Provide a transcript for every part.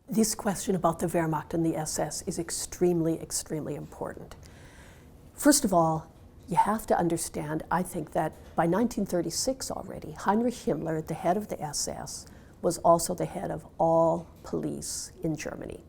This question about the Wehrmacht and the SS is extremely, extremely important. First of all, you have to understand, I think, that by 1936 already, Heinrich Himmler, the head of the SS, was also the head of all police in Germany.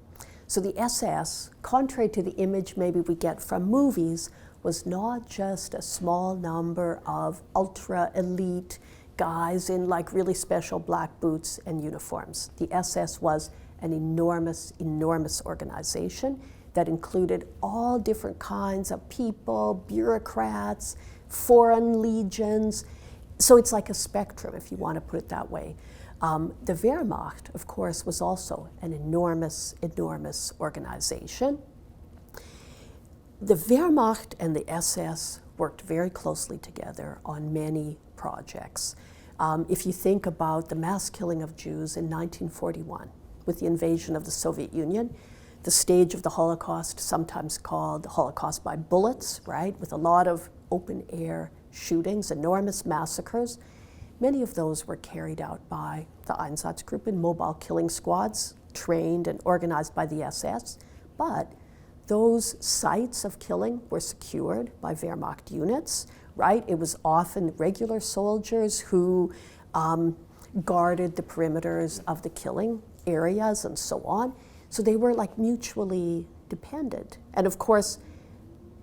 So the SS, contrary to the image maybe we get from movies, was not just a small number of ultra-elite guys in like really special black boots and uniforms. The SS was an enormous, enormous organization that included all different kinds of people, bureaucrats, foreign legions. So it's like a spectrum, if you want to put it that way. The Wehrmacht, of course, was also an enormous, enormous organization. The Wehrmacht and the SS worked very closely together on many projects. If you think about the mass killing of Jews in 1941, with the invasion of the Soviet Union, the stage of the Holocaust, sometimes called the Holocaust by bullets, right, with a lot of open-air shootings, enormous massacres. Many of those were carried out by the Einsatzgruppen, mobile killing squads, trained and organized by the SS, but those sites of killing were secured by Wehrmacht units, right? It was often regular soldiers who guarded the perimeters of the killing areas and so on. So they were like mutually dependent. And of course,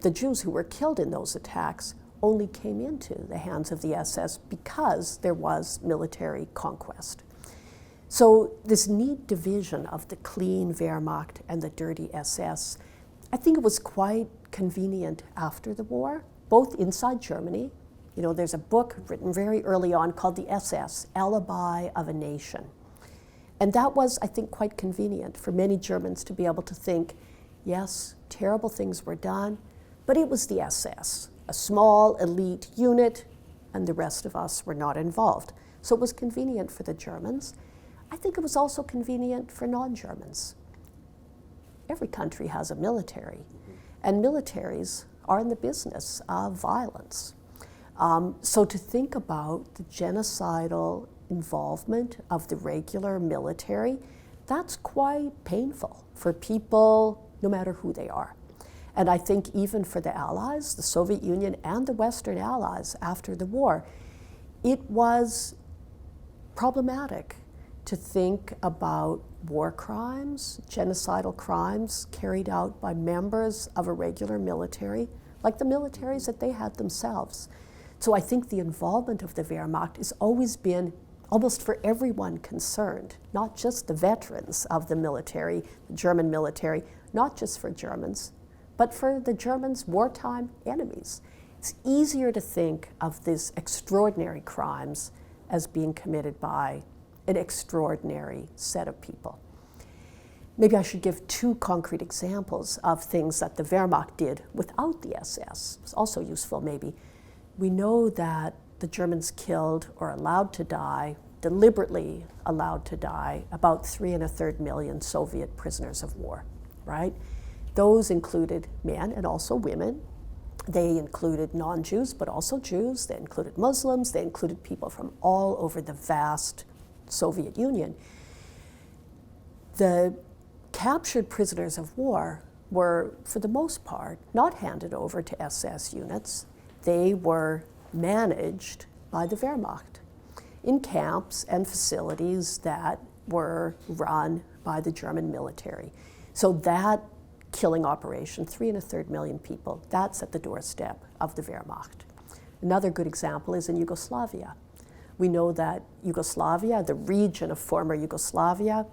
the Jews who were killed in those attacks only came into the hands of the SS because there was military conquest. So this neat division of the clean Wehrmacht and the dirty SS, I think it was quite convenient after the war, both inside Germany. You know, there's a book written very early on called The SS, Alibi of a Nation. And that was, I think, quite convenient for many Germans to be able to think, yes, terrible things were done, but it was the SS, a small elite unit, and the rest of us were not involved. So it was convenient for the Germans. I think it was also convenient for non-Germans. Every country has a military, and militaries are in the business of violence. So to think about the genocidal involvement of the regular military, that's quite painful for people, no matter who they are. And I think even for the Allies, the Soviet Union and the Western Allies after the war, it was problematic to think about war crimes, genocidal crimes carried out by members of a regular military, like the militaries that they had themselves. So I think the involvement of the Wehrmacht has always been almost for everyone concerned, not just the veterans of the military, the German military, not just for Germans, but for the Germans' wartime enemies. It's easier to think of these extraordinary crimes as being committed by an extraordinary set of people. Maybe I should give two concrete examples of things that the Wehrmacht did without the SS. It's also useful, maybe. We know that the Germans killed or allowed to die, deliberately allowed to die, about 3.25 million Soviet prisoners of war, right? Those included men and also women. They included non-Jews, but also Jews. They included Muslims. They included people from all over the vast Soviet Union. The captured prisoners of war were, for the most part, not handed over to SS units. They were managed by the Wehrmacht in camps and facilities that were run by the German military. So that killing operation, 3.25 million people, that's at the doorstep of the Wehrmacht. Another good example is in Yugoslavia. We know that Yugoslavia, the region of former Yugoslavia,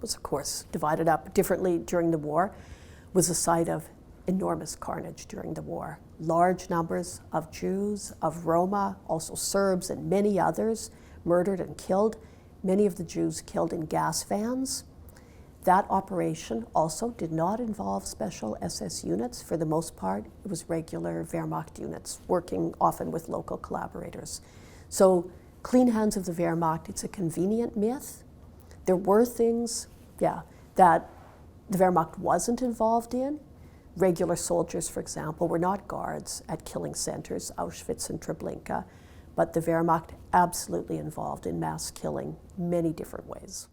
was of course divided up differently during the war, was a site of enormous carnage during the war. Large numbers of Jews, of Roma, also Serbs and many others murdered and killed. Many of the Jews killed in gas vans. That operation also did not involve special SS units. For the most part, it was regular Wehrmacht units working often with local collaborators. So clean hands of the Wehrmacht, it's a convenient myth. There were things, that the Wehrmacht wasn't involved in. Regular soldiers, for example, were not guards at killing centers, Auschwitz and Treblinka, but the Wehrmacht absolutely involved in mass killing many different ways.